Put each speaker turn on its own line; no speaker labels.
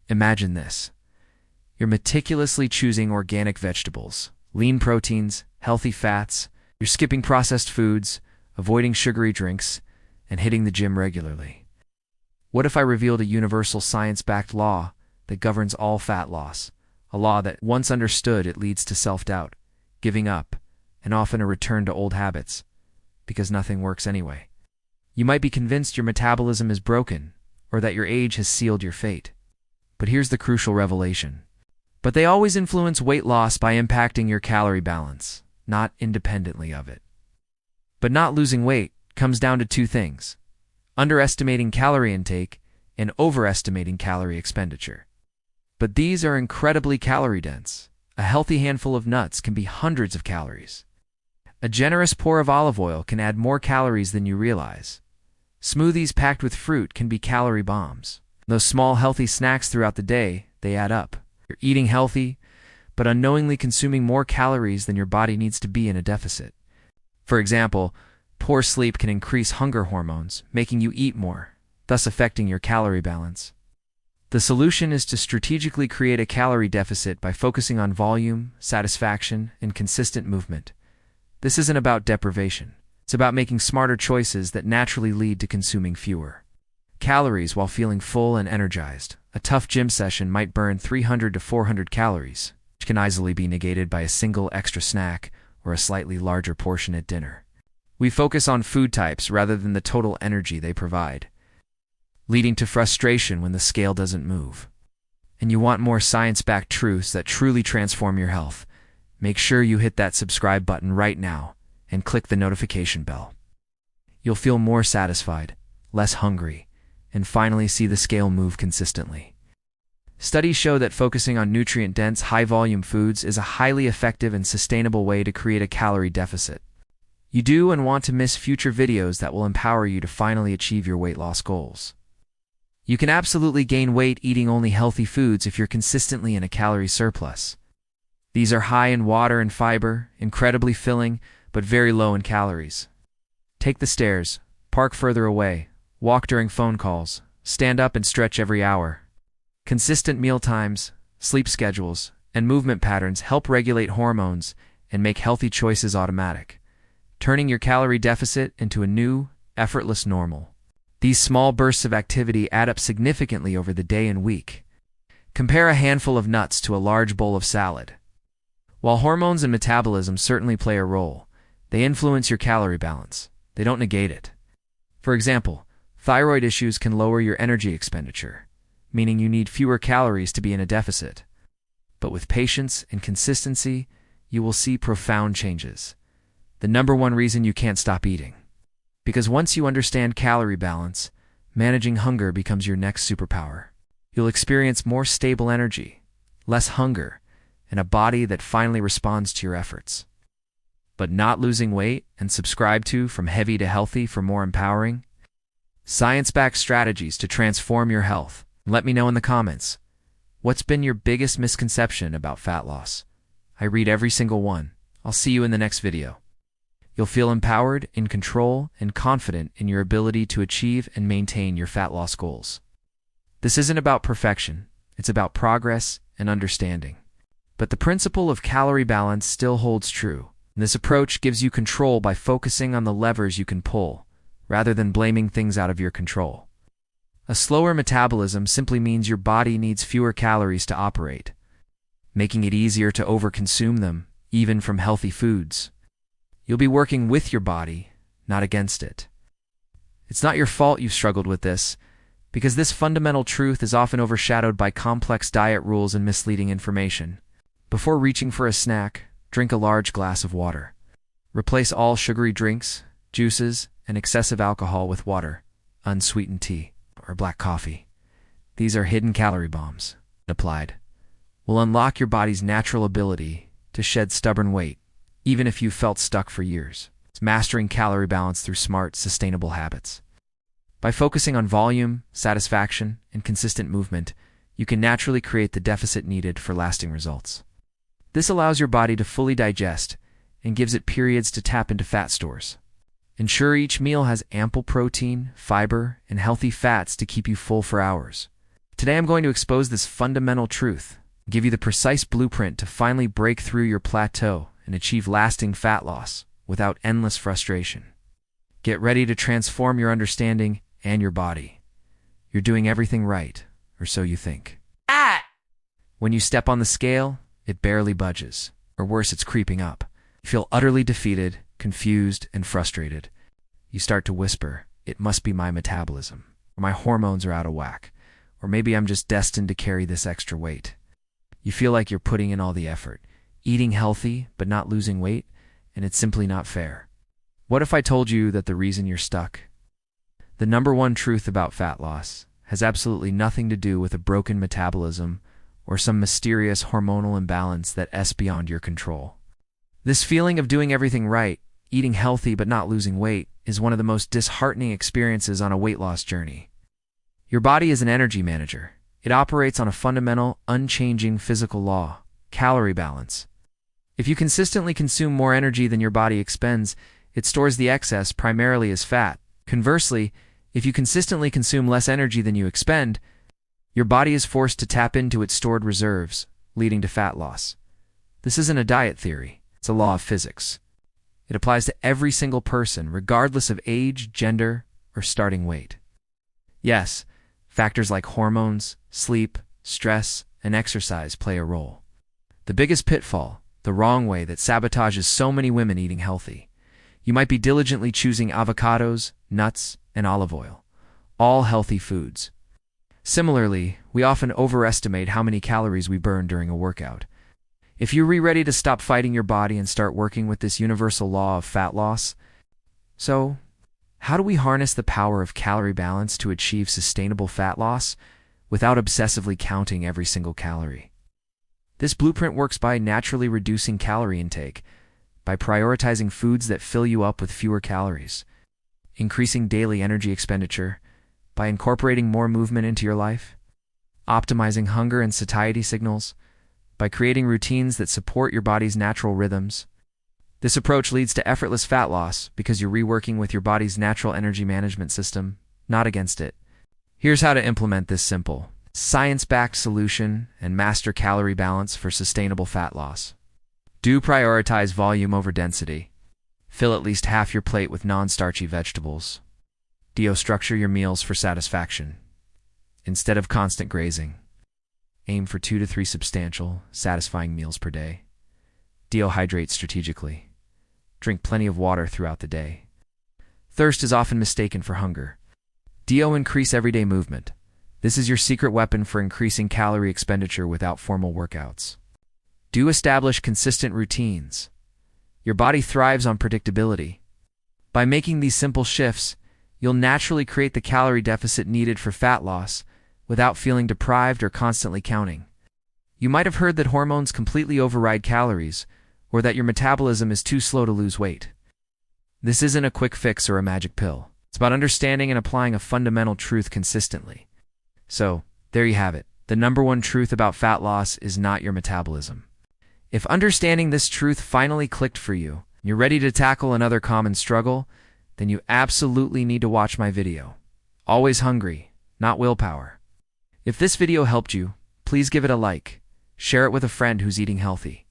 Imagine this. You're meticulously choosing organic vegetables, lean proteins, healthy fats. You're skipping processed foods, avoiding sugary drinks, and hitting the gym regularly. What if I revealed a universal science-backed law that governs all fat loss? A law that, once understood, it leads to self-doubt, giving up, and often a return to old habits, because nothing works anyway. You might be convinced your metabolism is broken, or that your age has sealed your fate. But here's the crucial revelation. But they always influence weight loss by impacting your calorie balance, not independently of it. But not losing weight comes down to two things: underestimating calorie intake and overestimating calorie expenditure. But these are incredibly calorie-dense. A healthy handful of nuts can be hundreds of calories. A generous pour of olive oil can add more calories than you realize. Smoothies packed with fruit can be calorie bombs. Those small healthy snacks throughout the day, they add up. You're eating healthy, but unknowingly consuming more calories than your body needs to be in a deficit. For example, poor sleep can increase hunger hormones, making you eat more, thus affecting your calorie balance. The solution is to strategically create a calorie deficit by focusing on volume, satisfaction, and consistent movement. This isn't about deprivation. It's about making smarter choices that naturally lead to consuming fewer calories while feeling full and energized. A tough gym session might burn 300 to 400 calories, which can easily be negated by a single extra snack or a slightly larger portion at dinner. We focus on food types rather than the total energy they provide, leading to frustration when the scale doesn't move. And you want more science-backed truths that truly transform your health? Make sure you hit that subscribe button right now and click the notification bell. You'll feel more satisfied, less hungry, and finally see the scale move consistently. Studies show that focusing on nutrient-dense, high-volume foods is a highly effective and sustainable way to create a calorie deficit. You do and want to miss future videos that will empower you to finally achieve your weight loss goals. You can absolutely gain weight eating only healthy foods if you're consistently in a calorie surplus. These are high in water and fiber, incredibly filling, but very low in calories. Take the stairs, park further away, walk during phone calls, stand up and stretch every hour. Consistent meal times, sleep schedules, and movement patterns help regulate hormones and make healthy choices automatic, turning your calorie deficit into a new, effortless normal. These small bursts of activity add up significantly over the day and week. Compare a handful of nuts to a large bowl of salad. While hormones and metabolism certainly play a role, they influence your calorie balance. They don't negate it. For example, thyroid issues can lower your energy expenditure, meaning you need fewer calories to be in a deficit. But with patience and consistency, you will see profound changes. The number one reason you can't stop eating. Because once you understand calorie balance, managing hunger becomes your next superpower. You'll experience more stable energy, less hunger, and a body that finally responds to your efforts. But not losing weight and subscribe to From Heavy to Healthy for more empowering, science-backed strategies to transform your health. Let me know in the comments. What's been your biggest misconception about fat loss? I read every single one. I'll see you in the next video. You'll feel empowered, in control, and confident in your ability to achieve and maintain your fat loss goals. This isn't about perfection. It's about progress and understanding. But the principle of calorie balance still holds true. This approach gives you control by focusing on the levers you can pull, rather than blaming things out of your control. A slower metabolism simply means your body needs fewer calories to operate, making it easier to overconsume them, even from healthy foods. You'll be working with your body, not against it. It's not your fault you've struggled with this, because this fundamental truth is often overshadowed by complex diet rules and misleading information. Before reaching for a snack, drink a large glass of water. Replace all sugary drinks, juices, and excessive alcohol with water, unsweetened tea, or black coffee. These are hidden calorie bombs. Applied, will unlock your body's natural ability to shed stubborn weight, even if you've felt stuck for years. It's mastering calorie balance through smart, sustainable habits. By focusing on volume, satisfaction, and consistent movement, you can naturally create the deficit needed for lasting results. This allows your body to fully digest and gives it periods to tap into fat stores. Ensure each meal has ample protein, fiber, and healthy fats to keep you full for hours. Today I'm going to expose this fundamental truth, give you the precise blueprint to finally break through your plateau and achieve lasting fat loss without endless frustration. Get ready to transform your understanding and your body. You're doing everything right, or so you think. When you step on the scale, it barely budges, or worse, it's creeping up. You feel utterly defeated, confused, and frustrated. You start to whisper, "It must be my metabolism," or "My hormones are out of whack," or "Maybe I'm just destined to carry this extra weight." You feel like you're putting in all the effort, eating healthy but not losing weight, and it's simply not fair. What if I told you that the reason you're stuck? The number one truth about fat loss has absolutely nothing to do with a broken metabolism or some mysterious hormonal imbalance that's beyond your control. This feeling of doing everything right, eating healthy but not losing weight, is one of the most disheartening experiences on a weight loss journey. Your body is an energy manager. It operates on a fundamental, unchanging physical law: calorie balance. If you consistently consume more energy than your body expends, it stores the excess primarily as fat. Conversely, if you consistently consume less energy than you expend, your body is forced to tap into its stored reserves, leading to fat loss. This isn't a diet theory, it's a law of physics. It applies to every single person, regardless of age, gender, or starting weight. Yes, factors like hormones, sleep, stress, and exercise play a role. The biggest pitfall, the wrong way that sabotages so many women eating healthy. You might be diligently choosing avocados, nuts, and olive oil, all healthy foods. Similarly, we often overestimate how many calories we burn during a workout. If you're ready to stop fighting your body and start working with this universal law of fat loss, so how do we harness the power of calorie balance to achieve sustainable fat loss without obsessively counting every single calorie? This blueprint works by naturally reducing calorie intake, by prioritizing foods that fill you up with fewer calories, increasing daily energy expenditure, by incorporating more movement into your life, optimizing hunger and satiety signals, by creating routines that support your body's natural rhythms. This approach leads to effortless fat loss because you're reworking with your body's natural energy management system, not against it. Here's how to implement this simple, science-backed solution and master calorie balance for sustainable fat loss. Do prioritize volume over density. Fill at least half your plate with non-starchy vegetables. Structure your meals for satisfaction, instead of constant grazing. Aim for 2 to 3 substantial, satisfying meals per day. Hydrate strategically. Drink plenty of water throughout the day. Thirst is often mistaken for hunger. Increase everyday movement. This is your secret weapon for increasing calorie expenditure without formal workouts. Establish consistent routines. Your body thrives on predictability. By making these simple shifts, you'll naturally create the calorie deficit needed for fat loss without feeling deprived or constantly counting. You might have heard that hormones completely override calories, or that your metabolism is too slow to lose weight. This isn't a quick fix or a magic pill. It's about understanding and applying a fundamental truth consistently. So, there you have it. The number one truth about fat loss is not your metabolism. If understanding this truth finally clicked for you, and you're ready to tackle another common struggle, then you absolutely need to watch my video. Always hungry, not willpower. If this video helped you, please give it a like. Share it with a friend who's eating healthy.